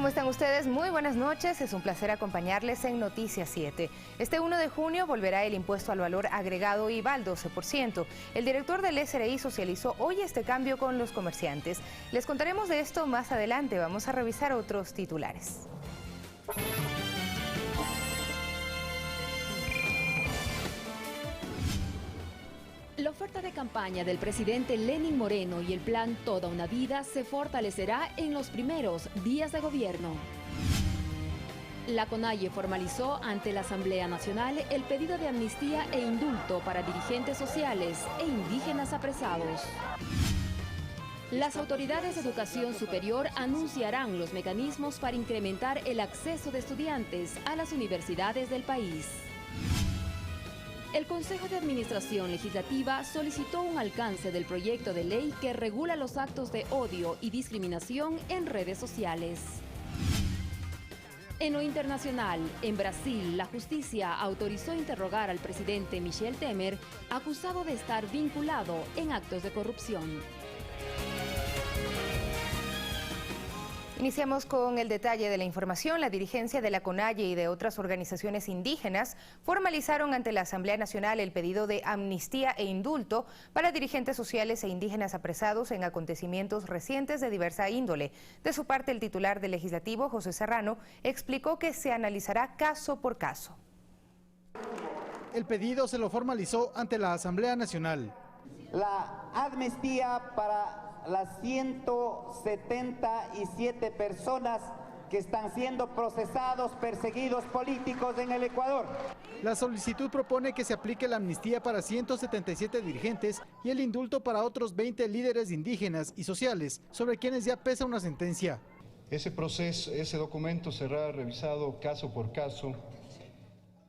¿Cómo están ustedes? Muy buenas noches, es un placer acompañarles en Noticias 7. Este 1 de junio volverá el impuesto al valor agregado IVA al 12%. El director del SRI socializó hoy este cambio con los comerciantes. Les contaremos de esto más adelante, vamos a revisar otros titulares. La oferta de campaña del presidente Lenín Moreno y el plan Toda una Vida se fortalecerá en los primeros días de gobierno. La CONAIE formalizó ante la Asamblea Nacional el pedido de amnistía e indulto para dirigentes sociales e indígenas apresados. Las autoridades de educación superior anunciarán los mecanismos para incrementar el acceso de estudiantes a las universidades del país. El Consejo de Administración Legislativa solicitó un alcance del proyecto de ley que regula los actos de odio y discriminación en redes sociales. En lo internacional, en Brasil, la justicia autorizó interrogar al presidente Michel Temer, acusado de estar vinculado en actos de corrupción. Iniciamos con el detalle de la información. La dirigencia de la CONAIE y de otras organizaciones indígenas formalizaron ante la Asamblea Nacional el pedido de amnistía e indulto para dirigentes sociales e indígenas apresados en acontecimientos recientes de diversa índole. De su parte, el titular del Legislativo, José Serrano, explicó que se analizará caso por caso. El pedido se lo formalizó ante la Asamblea Nacional. La amnistía para las 177 personas que están siendo procesados, perseguidos políticos en el Ecuador. La solicitud propone que se aplique la amnistía para 177 dirigentes y el indulto para otros 20 líderes indígenas y sociales, sobre quienes ya pesa una sentencia. Ese proceso, ese documento será revisado caso por caso.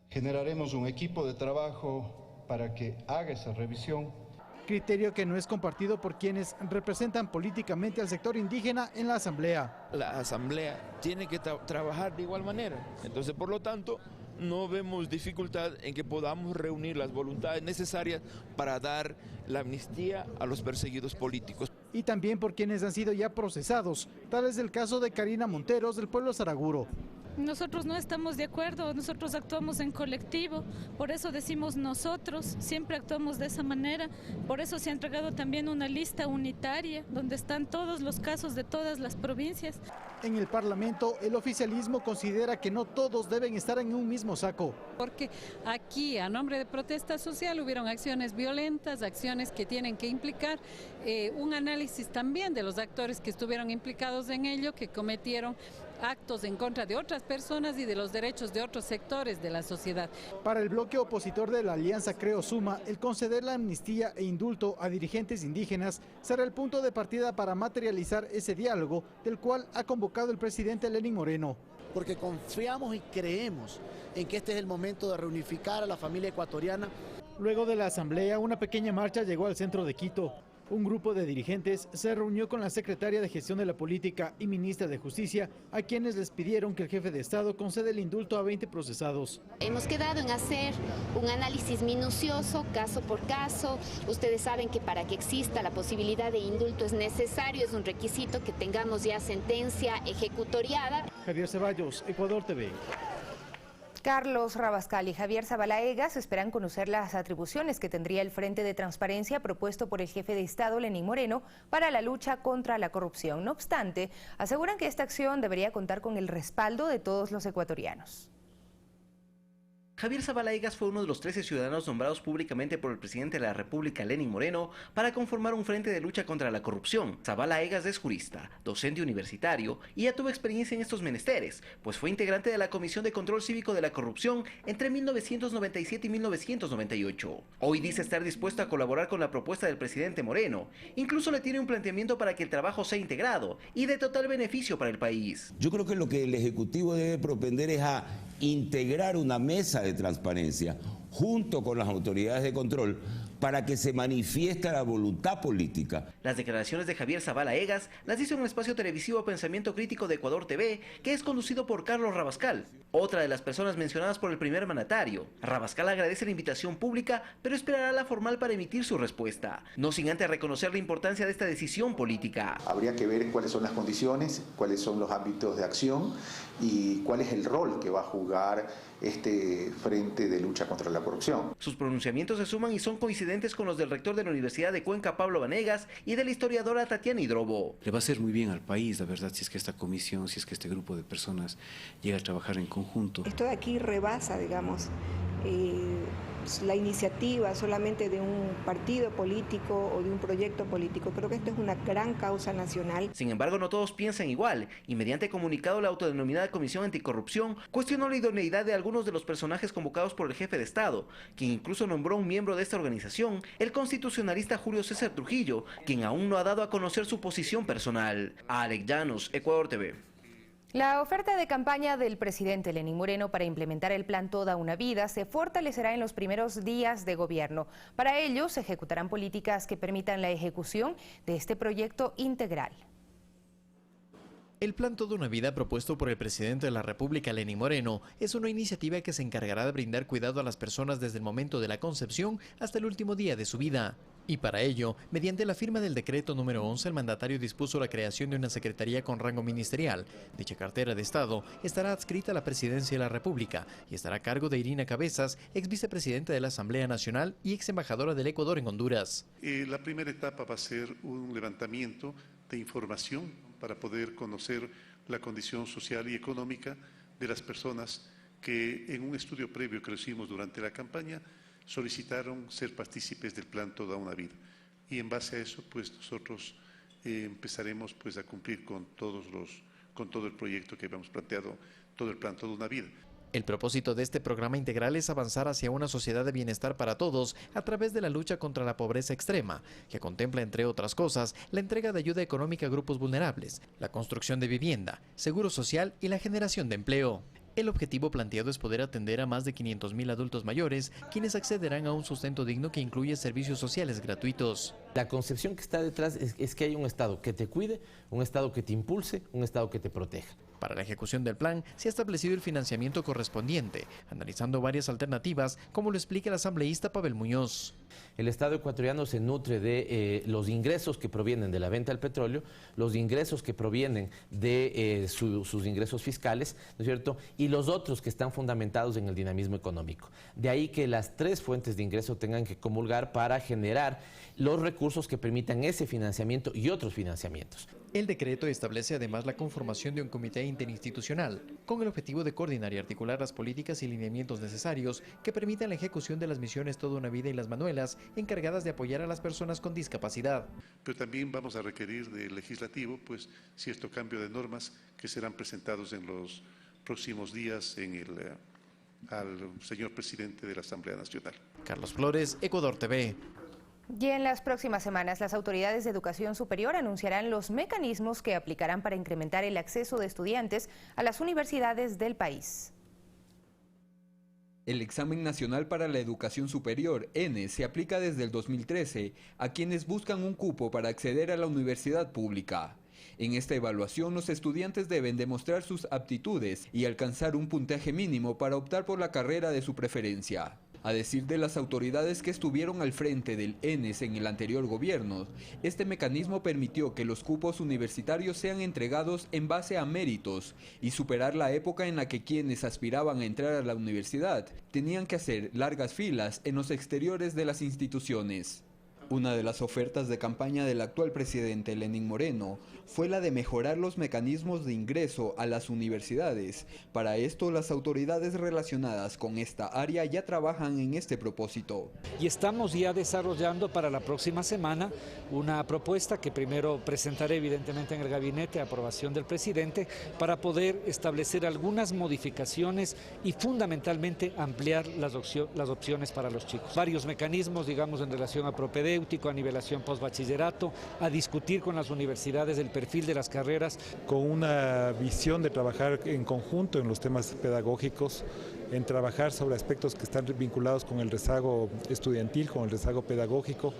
Generaremos un equipo de trabajo para que haga esa revisión. Criterio que no es compartido por quienes representan políticamente al sector indígena en la Asamblea. La Asamblea tiene que trabajar de igual manera, entonces por lo tanto no vemos dificultad en que podamos reunir las voluntades necesarias para dar la amnistía a los perseguidos políticos. Y también por quienes han sido ya procesados, tal es el caso de Karina Monteros del pueblo Saraguro. Nosotros no estamos de acuerdo, nosotros actuamos en colectivo, por eso decimos nosotros, siempre actuamos de esa manera, por eso se ha entregado también una lista unitaria donde están todos los casos de todas las provincias. En el Parlamento, el oficialismo considera que no todos deben estar en un mismo saco. Porque aquí, a nombre de protesta social, hubieron acciones violentas, acciones que tienen que implicar un análisis también de los actores que estuvieron implicados en ello, que cometieron actos en contra de otras personas y de los derechos de otros sectores de la sociedad. Para el bloque opositor de la Alianza Creo Suma, el conceder la amnistía e indulto a dirigentes indígenas será el punto de partida para materializar ese diálogo del cual ha convocado el presidente Lenín Moreno. Porque confiamos y creemos en que este es el momento de reunificar a la familia ecuatoriana. Luego de la asamblea, una pequeña marcha llegó al centro de Quito. Un grupo de dirigentes se reunió con la secretaria de Gestión de la Política y ministra de Justicia, a quienes les pidieron que el jefe de Estado conceda el indulto a 20 procesados. Hemos quedado en hacer un análisis minucioso, caso por caso. Ustedes saben que para que exista la posibilidad de indulto es necesario, es un requisito que tengamos ya sentencia ejecutoriada. Javier Ceballos, Ecuador TV. Carlos Rabascal y Javier Zabalaegas esperan conocer las atribuciones que tendría el Frente de Transparencia propuesto por el jefe de Estado, Lenín Moreno, para la lucha contra la corrupción. No obstante, aseguran que esta acción debería contar con el respaldo de todos los ecuatorianos. Javier Zabalaegas fue uno de los 13 ciudadanos nombrados públicamente por el presidente de la República, Lenín Moreno, para conformar un frente de lucha contra la corrupción. Zabalaegas es jurista, docente universitario y ya tuvo experiencia en estos menesteres, pues fue integrante de la Comisión de Control Cívico de la Corrupción entre 1997 y 1998. Hoy dice estar dispuesto a colaborar con la propuesta del presidente Moreno. Incluso le tiene un planteamiento para que el trabajo sea integrado y de total beneficio para el país. Yo creo que lo que el Ejecutivo debe propender es a integrar una mesa de transparencia junto con las autoridades de control para que se manifieste la voluntad política. Las declaraciones de Javier Zavala Egas las hizo en el espacio televisivo Pensamiento Crítico de Ecuador TV, que es conducido por Carlos Rabascal, otra de las personas mencionadas por el primer mandatario. Rabascal agradece la invitación pública, pero esperará la formal para emitir su respuesta, no sin antes reconocer la importancia de esta decisión política. Habría que ver cuáles son las condiciones, cuáles son los ámbitos de acción y cuál es el rol que va a jugar este frente de lucha contra la corrupción. Sus pronunciamientos se suman y son coincidentes con los del rector de la Universidad de Cuenca, Pablo Vanegas, y de la historiadora Tatiana Hidrobo. Le va a hacer muy bien al país, la verdad, si es que esta comisión, si es que este grupo de personas llega a trabajar en conjunto. Esto de aquí rebasa, digamos, la iniciativa solamente de un partido político o de un proyecto político. Creo que esto es una gran causa nacional. Sin embargo, no todos piensan igual, y mediante comunicado la autodenominada Comisión Anticorrupción cuestionó la idoneidad de algunos de los personajes convocados por el jefe de Estado, quien incluso nombró un miembro de esta organización, el constitucionalista Julio César Trujillo, quien aún no ha dado a conocer su posición personal. Alex Llanos, Ecuador TV. La oferta de campaña del presidente Lenín Moreno para implementar el plan Toda una Vida se fortalecerá en los primeros días de gobierno. Para ello, se ejecutarán políticas que permitan la ejecución de este proyecto integral. El plan Toda una Vida propuesto por el presidente de la República, Lenín Moreno, es una iniciativa que se encargará de brindar cuidado a las personas desde el momento de la concepción hasta el último día de su vida. Y para ello, mediante la firma del decreto número 11, el mandatario dispuso la creación de una secretaría con rango ministerial. Dicha cartera de Estado estará adscrita a la Presidencia de la República y estará a cargo de Irina Cabezas, ex vicepresidenta de la Asamblea Nacional y ex embajadora del Ecuador en Honduras. La primera etapa va a ser un levantamiento de información para poder conocer la condición social y económica de las personas que en un estudio previo que hicimos durante la campaña solicitaron ser partícipes del plan Toda una Vida. Y en base a eso, pues nosotros empezaremos pues a cumplir con todo el proyecto que habíamos planteado, todo el plan Toda una Vida. El propósito de este programa integral es avanzar hacia una sociedad de bienestar para todos a través de la lucha contra la pobreza extrema, que contempla, entre otras cosas, la entrega de ayuda económica a grupos vulnerables, la construcción de vivienda, seguro social y la generación de empleo. El objetivo planteado es poder atender a más de 500.000 adultos mayores, quienes accederán a un sustento digno que incluye servicios sociales gratuitos. La concepción que está detrás es que hay un Estado que te cuide, un Estado que te impulse, un Estado que te proteja. Para la ejecución del plan se ha establecido el financiamiento correspondiente, analizando varias alternativas, como lo explica el asambleísta Pavel Muñoz. El Estado ecuatoriano se nutre de los ingresos que provienen de la venta del petróleo, los ingresos que provienen de sus ingresos fiscales, ¿no es cierto?, y los otros que están fundamentados en el dinamismo económico. De ahí que las tres fuentes de ingreso tengan que comulgar para generar los recursos que permitan ese financiamiento y otros financiamientos. El decreto establece además la conformación de un comité interinstitucional, con el objetivo de coordinar y articular las políticas y lineamientos necesarios que permitan la ejecución de las misiones Toda una Vida y las manuelas encargadas de apoyar a las personas con discapacidad. Pero también vamos a requerir del legislativo pues cierto cambio de normas que serán presentados en los próximos días al señor presidente de la Asamblea Nacional. Carlos Flores, Ecuador TV. Y en las próximas semanas, las autoridades de educación superior anunciarán los mecanismos que aplicarán para incrementar el acceso de estudiantes a las universidades del país. El Examen Nacional para la Educación Superior, ENE, se aplica desde el 2013 a quienes buscan un cupo para acceder a la universidad pública. En esta evaluación, los estudiantes deben demostrar sus aptitudes y alcanzar un puntaje mínimo para optar por la carrera de su preferencia. A decir de las autoridades que estuvieron al frente del ENES en el anterior gobierno, este mecanismo permitió que los cupos universitarios sean entregados en base a méritos y superar la época en la que quienes aspiraban a entrar a la universidad tenían que hacer largas filas en los exteriores de las instituciones. Una de las ofertas de campaña del actual presidente Lenín Moreno fue la de mejorar los mecanismos de ingreso a las universidades. Para esto, las autoridades relacionadas con esta área ya trabajan en este propósito. Y estamos ya desarrollando para la próxima semana una propuesta que primero presentaré evidentemente en el gabinete de aprobación del presidente para poder establecer algunas modificaciones y fundamentalmente ampliar las opciones para los chicos. Varios mecanismos, digamos, en relación a propedéuticos, a nivelación postbachillerato, a discutir con las universidades el perfil de las carreras. Con una visión de trabajar en conjunto en los temas pedagógicos en trabajar sobre aspectos que están vinculados con el rezago estudiantil, con el rezago pedagógico.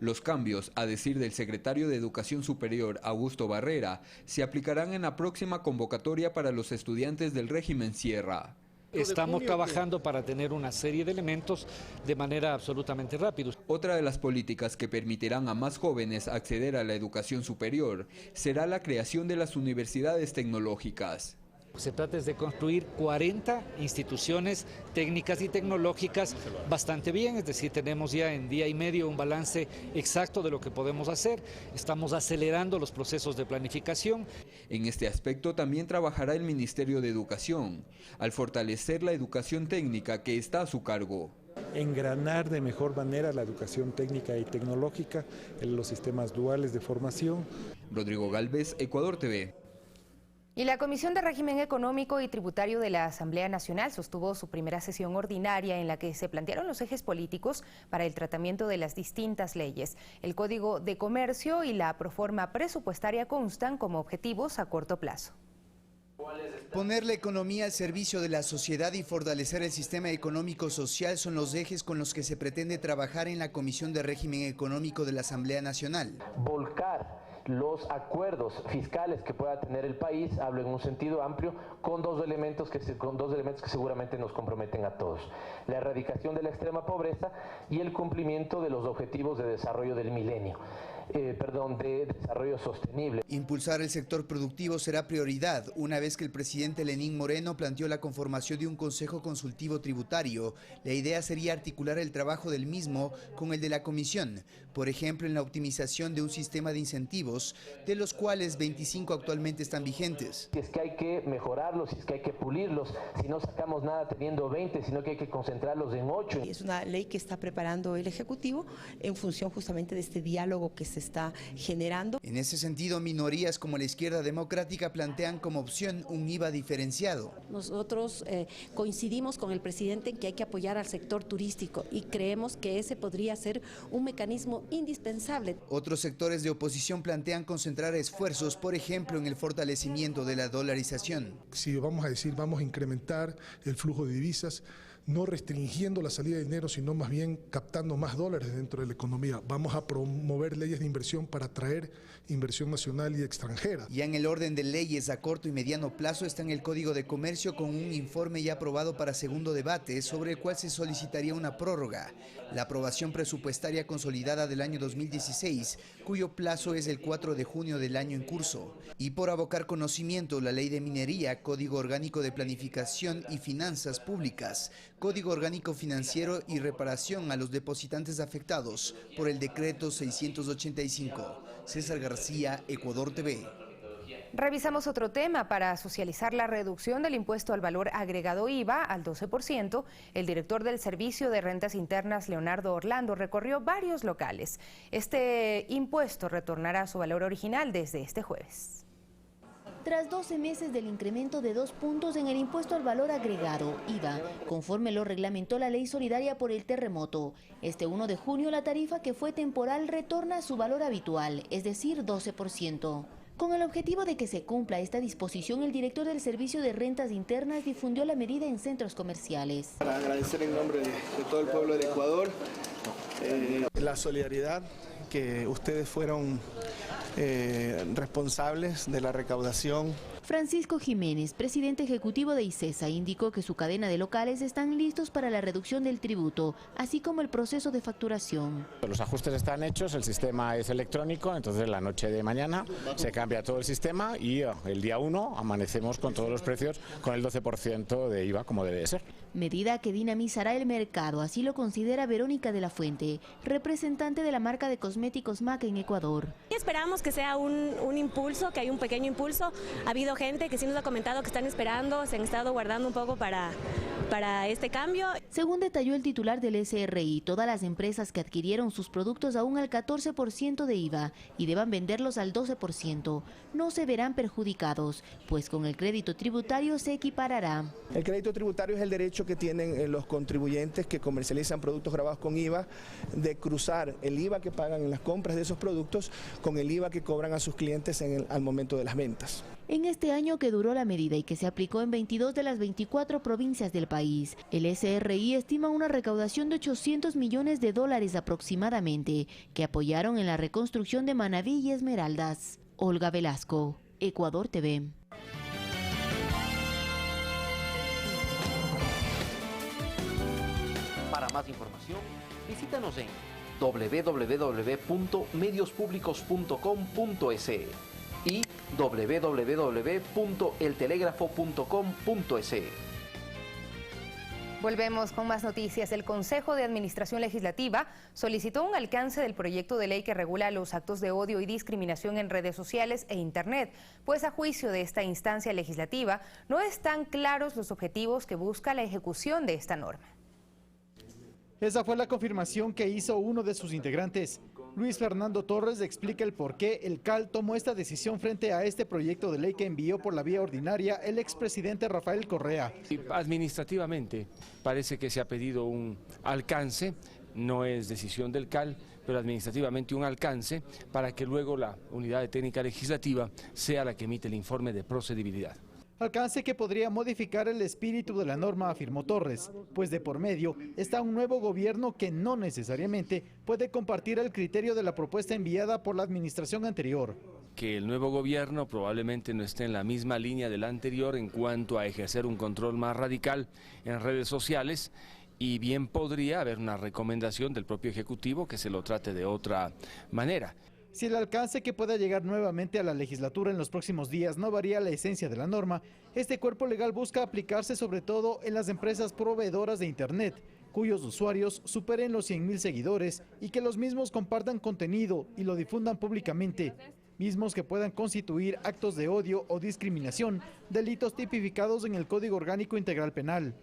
Los cambios, a decir del secretario de Educación Superior, Augusto Barrera, se aplicarán en la próxima convocatoria para los estudiantes del régimen Sierra. Estamos trabajando para tener una serie de elementos de manera absolutamente rápida. Otra de las políticas que permitirán a más jóvenes acceder a la educación superior será la creación de las universidades tecnológicas. Se trata de construir 40 instituciones técnicas y tecnológicas bastante bien, es decir, tenemos ya en día y medio un balance exacto de lo que podemos hacer. Estamos acelerando los procesos de planificación. En este aspecto también trabajará el Ministerio de Educación, al fortalecer la educación técnica que está a su cargo. Engranar de mejor manera la educación técnica y tecnológica en los sistemas duales de formación. Rodrigo Galvez, Ecuador TV. Y la Comisión de Régimen Económico y Tributario de la Asamblea Nacional sostuvo su primera sesión ordinaria en la que se plantearon los ejes políticos para el tratamiento de las distintas leyes. El Código de Comercio y la proforma presupuestaria constan como objetivos a corto plazo. Poner la economía al servicio de la sociedad y fortalecer el sistema económico-social son los ejes con los que se pretende trabajar en la Comisión de Régimen Económico de la Asamblea Nacional. Volcar los acuerdos fiscales que pueda tener el país, hablo en un sentido amplio, con dos elementos que seguramente nos comprometen a todos: la erradicación de la extrema pobreza y el cumplimiento de los objetivos de desarrollo del milenio. De desarrollo sostenible. Impulsar el sector productivo será prioridad, una vez que el presidente Lenín Moreno planteó la conformación de un consejo consultivo tributario. La idea sería articular el trabajo del mismo con el de la comisión, por ejemplo en la optimización de un sistema de incentivos, de los cuales 25 actualmente están vigentes. Si es que hay que mejorarlos, si es que hay que pulirlos, si no sacamos nada teniendo 20, sino que hay que concentrarlos en 8. Es una ley que está preparando el Ejecutivo en función justamente de este diálogo que se está generando. En ese sentido, minorías como la Izquierda Democrática plantean como opción un IVA diferenciado. Nosotros coincidimos con el presidente en que hay que apoyar al sector turístico y creemos que ese podría ser un mecanismo indispensable. Otros sectores de oposición plantean concentrar esfuerzos, por ejemplo, en el fortalecimiento de la dolarización. Si vamos a decir, vamos a incrementar el flujo de divisas, no restringiendo la salida de dinero, sino más bien captando más dólares dentro de la economía. Vamos a promover leyes de inversión para atraer inversión nacional y extranjera. Ya en el orden de leyes a corto y mediano plazo está en el Código de Comercio, con un informe ya aprobado para segundo debate, sobre el cual se solicitaría una prórroga. La aprobación presupuestaria consolidada del año 2016, cuyo plazo es el 4 de junio del año en curso. Y por abocar conocimiento, la Ley de Minería, Código Orgánico de Planificación y Finanzas Públicas, Código Orgánico Financiero y Reparación a los depositantes afectados por el Decreto 685. César García, Ecuador TV. Revisamos otro tema. Para socializar la reducción del impuesto al valor agregado IVA al 12%, el director del Servicio de Rentas Internas, Leonardo Orlando, recorrió varios locales. Este impuesto retornará a su valor original desde este jueves. Tras 12 meses del incremento de 2 puntos en el impuesto al valor agregado, IVA, conforme lo reglamentó la Ley Solidaria por el Terremoto, este 1 de junio la tarifa que fue temporal retorna a su valor habitual, es decir, 12%. Con el objetivo de que se cumpla esta disposición, el director del Servicio de Rentas Internas difundió la medida en centros comerciales. Para agradecer en nombre de todo el pueblo de Ecuador la solidaridad, que ustedes fueron responsables de la recaudación. Francisco Jiménez, presidente ejecutivo de ICESA, indicó que su cadena de locales están listos para la reducción del tributo, así como el proceso de facturación. Los ajustes están hechos, el sistema es electrónico, entonces la noche de mañana se cambia todo el sistema y el día 1 amanecemos con todos los precios con el 12% de IVA como debe ser. Medida que dinamizará el mercado, así lo considera Verónica de la Fuente, representante de la marca de cosméticos MAC en Ecuador. Esperamos que sea un impulso, que hay un pequeño impulso. Ha habido gente que sí nos ha comentado que están esperando, se han estado guardando un poco para este cambio. Según detalló el titular del SRI, todas las empresas que adquirieron sus productos aún al 14% de IVA y deban venderlos al 12%, no se verán perjudicados, pues con el crédito tributario se equiparará. El crédito tributario es el derecho derecho que tienen los contribuyentes que comercializan productos grabados con IVA de cruzar el IVA que pagan en las compras de esos productos con el IVA que cobran a sus clientes al momento de las ventas. En este año que duró la medida y que se aplicó en 22 de las 24 provincias del país, el SRI estima una recaudación de $800 millones aproximadamente, que apoyaron en la reconstrucción de Manabí y Esmeraldas. Olga Velasco, Ecuador TV. Para más información, visítanos en www.mediospublicos.com.es y www.eltelegrafo.com.es. Volvemos con más noticias. El Consejo de Administración Legislativa solicitó un alcance del proyecto de ley que regula los actos de odio y discriminación en redes sociales e Internet, pues a juicio de esta instancia legislativa no están claros los objetivos que busca la ejecución de esta norma. Esa fue la confirmación que hizo uno de sus integrantes. Luis Fernando Torres explica el por qué el CAL tomó esta decisión frente a este proyecto de ley que envió por la vía ordinaria el expresidente Rafael Correa. Administrativamente parece que se ha pedido un alcance, no es decisión del CAL, pero administrativamente un alcance para que luego la unidad de técnica legislativa sea la que emite el informe de procedibilidad. Alcance que podría modificar el espíritu de la norma, afirmó Torres, pues de por medio está un nuevo gobierno que no necesariamente puede compartir el criterio de la propuesta enviada por la administración anterior. Que el nuevo gobierno probablemente no esté en la misma línea del anterior en cuanto a ejercer un control más radical en redes sociales, y bien podría haber una recomendación del propio Ejecutivo que se lo trate de otra manera. Si el alcance que pueda llegar nuevamente a la legislatura en los próximos días no varía la esencia de la norma, este cuerpo legal busca aplicarse sobre todo en las empresas proveedoras de Internet, cuyos usuarios superen los 100,000 seguidores y que los mismos compartan contenido y lo difundan públicamente, mismos que puedan constituir actos de odio o discriminación, delitos tipificados en el Código Orgánico Integral Penal.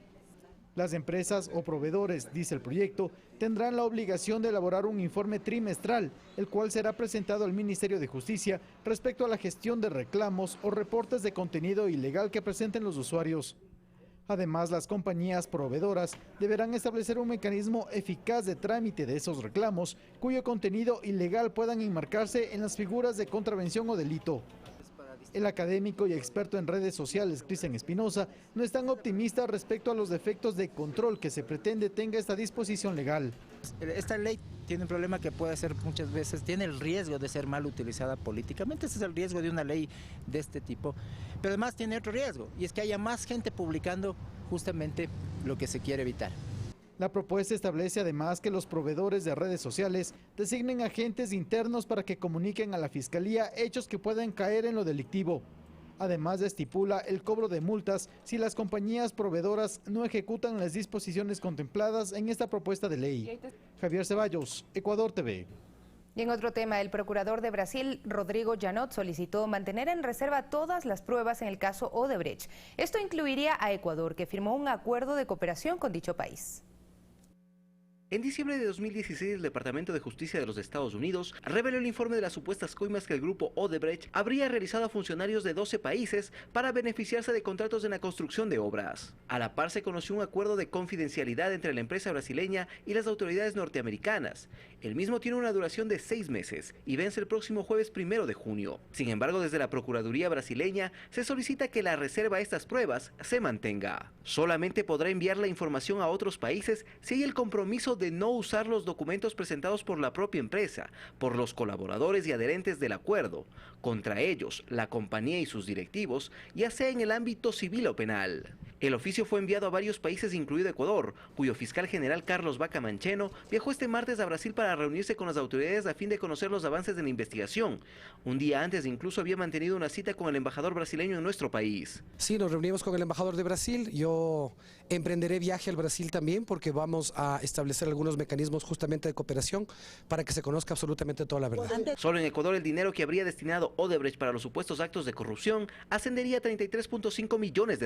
Las empresas o proveedores, dice el proyecto, tendrán la obligación de elaborar un informe trimestral, el cual será presentado al Ministerio de Justicia respecto a la gestión de reclamos o reportes de contenido ilegal que presenten los usuarios. Además, las compañías proveedoras deberán establecer un mecanismo eficaz de trámite de esos reclamos, cuyo contenido ilegal puedan enmarcarse en las figuras de contravención o delito. El académico y experto en redes sociales, Cristian Espinosa, no es tan optimista respecto a los defectos de control que se pretende tenga esta disposición legal. Esta ley tiene un problema que puede ser muchas veces, tiene el riesgo de ser mal utilizada políticamente. Ese es el riesgo de una ley de este tipo. Pero además tiene otro riesgo, y es que haya más gente publicando justamente lo que se quiere evitar. La propuesta establece además que los proveedores de redes sociales designen agentes internos para que comuniquen a la Fiscalía hechos que puedan caer en lo delictivo. Además, estipula el cobro de multas si las compañías proveedoras no ejecutan las disposiciones contempladas en esta propuesta de ley. Javier Ceballos, Ecuador TV. Y en otro tema, el procurador de Brasil, Rodrigo Janot, solicitó mantener en reserva todas las pruebas en el caso Odebrecht. Esto incluiría a Ecuador, que firmó un acuerdo de cooperación con dicho país. En diciembre de 2016, el Departamento de Justicia de los Estados Unidos reveló el informe de las supuestas coimas que el grupo Odebrecht habría realizado a funcionarios de 12 países para beneficiarse de contratos en la construcción de obras. A la par se conoció un acuerdo de confidencialidad entre la empresa brasileña y las autoridades norteamericanas. El mismo tiene una duración de 6 meses y vence el próximo jueves 1 de junio. Sin embargo, desde la Procuraduría brasileña se solicita que la reserva a estas pruebas se mantenga. Solamente podrá enviar la información a otros países si hay el compromiso de no usar los documentos presentados por la propia empresa, por los colaboradores y adherentes del acuerdo, contra ellos, la compañía y sus directivos, ya sea en el ámbito civil o penal. El oficio fue enviado a varios países, incluido Ecuador, cuyo fiscal general Carlos Vaca Mancheno viajó este martes a Brasil para reunirse con las autoridades a fin de conocer los avances de la investigación. Un día antes incluso había mantenido una cita con el embajador brasileño en nuestro país. Sí, nos reunimos con el embajador de Brasil. Yo emprenderé viaje al Brasil también porque vamos a establecer algunos mecanismos justamente de cooperación para que se conozca absolutamente toda la verdad. Solo en Ecuador el dinero que habría destinado Odebrecht para los supuestos actos de corrupción ascendería a $33.5 millones.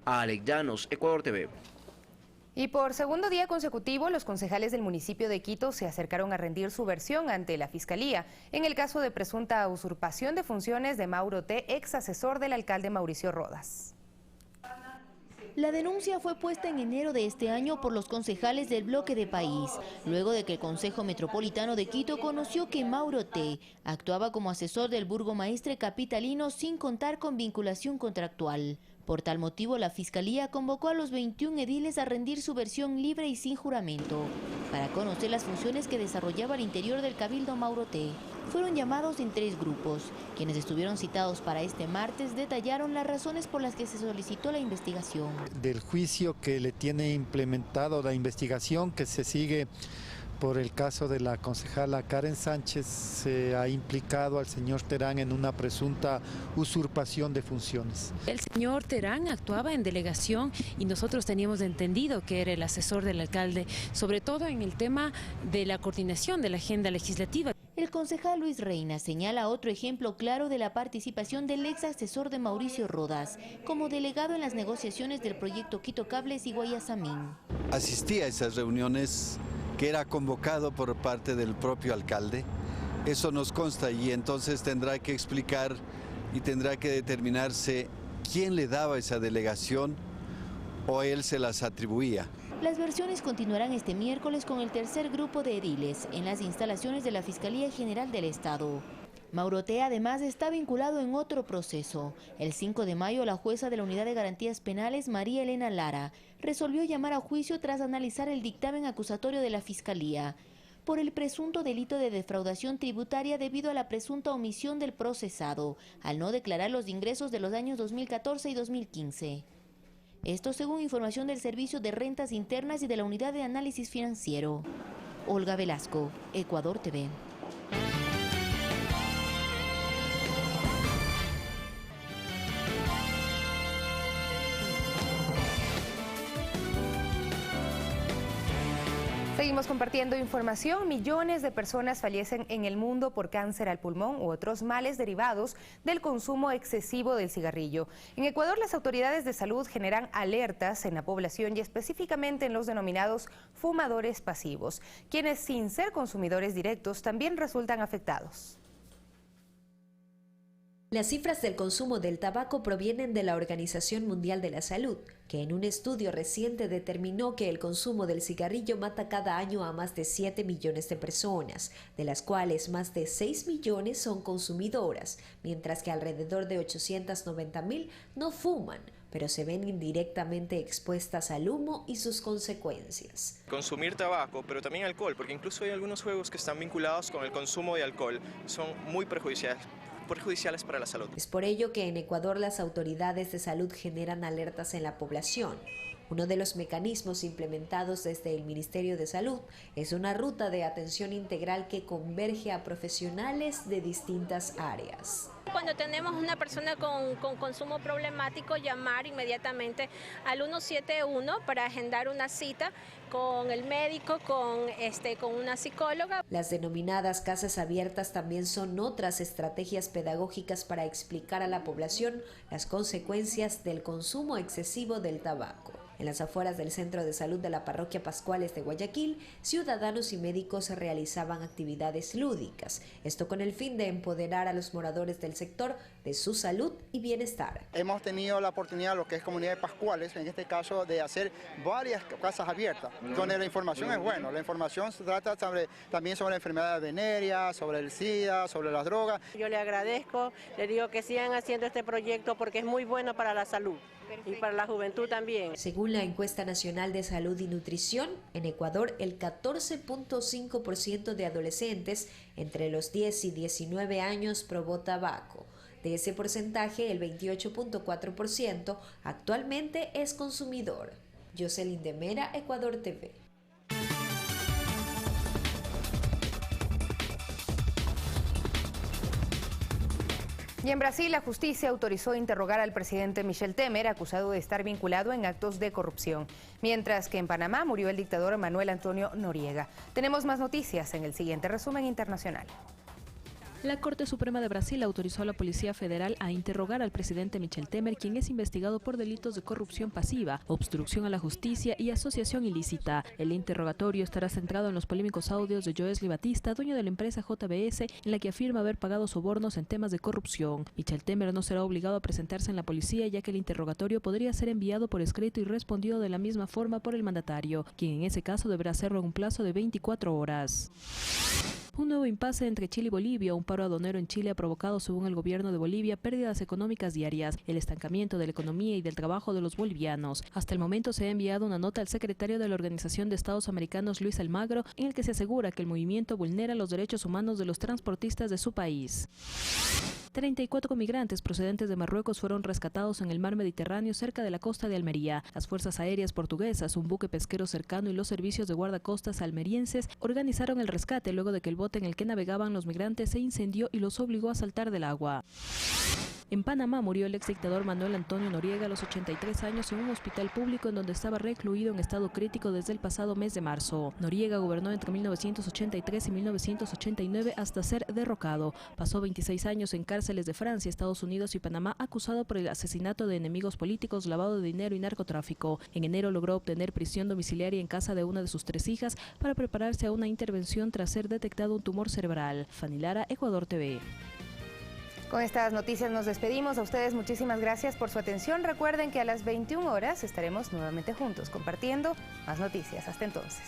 Alex Llanos, Ecuador TV. Y por segundo día consecutivo, los concejales del municipio de Quito se acercaron a rendir su versión ante la Fiscalía en el caso de presunta usurpación de funciones de Mauro T., ex asesor del alcalde Mauricio Rodas. La denuncia fue puesta en enero de este año por los concejales del bloque de País, luego de que el Consejo Metropolitano de Quito conoció que Mauro T. actuaba como asesor del burgomaestre capitalino sin contar con vinculación contractual. Por tal motivo, la Fiscalía convocó a los 21 ediles a rendir su versión libre y sin juramento, para conocer las funciones que desarrollaba al interior del Cabildo Mauro T. Fueron llamados en 3 grupos. Quienes estuvieron citados para este martes detallaron las razones por las que se solicitó la investigación. Del juicio que le tiene implementado la investigación que se sigue por el caso de la concejala Karen Sánchez, se ha implicado al señor Terán en una presunta usurpación de funciones. El señor Terán actuaba en delegación y nosotros teníamos entendido que era el asesor del alcalde, sobre todo en el tema de la coordinación de la agenda legislativa. El concejal Luis Reina señala otro ejemplo claro de la participación del ex asesor de Mauricio Rodas como delegado en las negociaciones del proyecto Quito Cables y Guayasamín. Asistí a esas reuniones que era convocado por parte del propio alcalde. Eso nos consta y entonces tendrá que explicar y tendrá que determinarse quién le daba esa delegación o él se las atribuía. Las versiones continuarán este miércoles con el tercer grupo de ediles en las instalaciones de la Fiscalía General del Estado. Mauro T. además está vinculado en otro proceso. El 5 de mayo, la jueza de la Unidad de Garantías Penales, María Elena Lara, resolvió llamar a juicio tras analizar el dictamen acusatorio de la Fiscalía por el presunto delito de defraudación tributaria debido a la presunta omisión del procesado, al no declarar los ingresos de los años 2014 y 2015. Esto según información del Servicio de Rentas Internas y de la Unidad de Análisis Financiero. Olga Velasco, Ecuador TV. Seguimos compartiendo información. Millones de personas fallecen en el mundo por cáncer al pulmón u otros males derivados del consumo excesivo del cigarrillo. En Ecuador, las autoridades de salud generan alertas en la población y específicamente en los denominados fumadores pasivos, quienes sin ser consumidores directos también resultan afectados. Las cifras del consumo del tabaco provienen de la Organización Mundial de la Salud, que en un estudio reciente determinó que el consumo del cigarrillo mata cada año a más de 7 millones de personas, de las cuales más de 6 millones son consumidoras, mientras que alrededor de 890.000 no fuman, pero se ven indirectamente expuestas al humo y sus consecuencias. Consumir tabaco, pero también alcohol, porque incluso hay algunos juegos que están vinculados con el consumo de alcohol, son muy perjudiciales para la salud. Es por ello que en Ecuador las autoridades de salud generan alertas en la población. Uno de los mecanismos implementados desde el Ministerio de Salud es una ruta de atención integral que converge a profesionales de distintas áreas. Cuando tenemos una persona con consumo problemático, llamar inmediatamente al 171 para agendar una cita con el médico, con una psicóloga. Las denominadas casas abiertas también son otras estrategias pedagógicas para explicar a la población las consecuencias del consumo excesivo del tabaco. En las afueras del Centro de Salud de la Parroquia Pascuales de Guayaquil, ciudadanos y médicos realizaban actividades lúdicas, esto con el fin de empoderar a los moradores del sector de su salud y bienestar. Hemos tenido la oportunidad, lo que es Comunidad de Pascuales, en este caso, de hacer varias casas abiertas, donde la información es buena. La información se trata también sobre la enfermedad venérea, sobre el SIDA, sobre las drogas. Yo le agradezco, le digo que sigan haciendo este proyecto porque es muy bueno para la salud. Perfecto. Y para la juventud también. Según la encuesta nacional de salud y nutrición, en Ecuador el 14.5% de adolescentes entre los 10 y 19 años probó tabaco. De ese porcentaje, el 28.4% actualmente es consumidor. Jocelyn de Mera, Ecuador TV. Y en Brasil, la justicia autorizó interrogar al presidente Michel Temer, acusado de estar vinculado en actos de corrupción. Mientras que en Panamá murió el dictador Manuel Antonio Noriega. Tenemos más noticias en el siguiente resumen internacional. La Corte Suprema de Brasil autorizó a la Policía Federal a interrogar al presidente Michel Temer, quien es investigado por delitos de corrupción pasiva, obstrucción a la justicia y asociación ilícita. El interrogatorio estará centrado en los polémicos audios de Joesley Batista, dueño de la empresa JBS, en la que afirma haber pagado sobornos en temas de corrupción. Michel Temer no será obligado a presentarse en la policía, ya que el interrogatorio podría ser enviado por escrito y respondido de la misma forma por el mandatario, quien en ese caso deberá hacerlo en un plazo de 24 horas. Un nuevo impasse entre Chile y Bolivia. Un paro aduanero en Chile ha provocado, según el gobierno de Bolivia, pérdidas económicas diarias, el estancamiento de la economía y del trabajo de los bolivianos. Hasta el momento se ha enviado una nota al secretario de la Organización de Estados Americanos, Luis Almagro, en el que se asegura que el movimiento vulnera los derechos humanos de los transportistas de su país. 34 migrantes procedentes de Marruecos fueron rescatados en el mar Mediterráneo cerca de la costa de Almería. Las fuerzas aéreas portuguesas, un buque pesquero cercano y los servicios de guardacostas almerienses organizaron el rescate luego de que el bote en el que navegaban los migrantes se incendió y los obligó a saltar del agua. En Panamá murió el exdictador Manuel Antonio Noriega a los 83 años en un hospital público en donde estaba recluido en estado crítico desde el pasado mes de marzo. Noriega gobernó entre 1983 y 1989 hasta ser derrocado. Pasó 26 años en cárceles de Francia, Estados Unidos y Panamá, acusado por el asesinato de enemigos políticos, lavado de dinero y narcotráfico. En enero logró obtener prisión domiciliaria en casa de una de sus 3 hijas para prepararse a una intervención tras ser detectado un tumor cerebral. Fanny Lara, Ecuador TV. Con estas noticias nos despedimos. A ustedes muchísimas gracias por su atención. Recuerden que a las 21 horas estaremos nuevamente juntos compartiendo más noticias. Hasta entonces.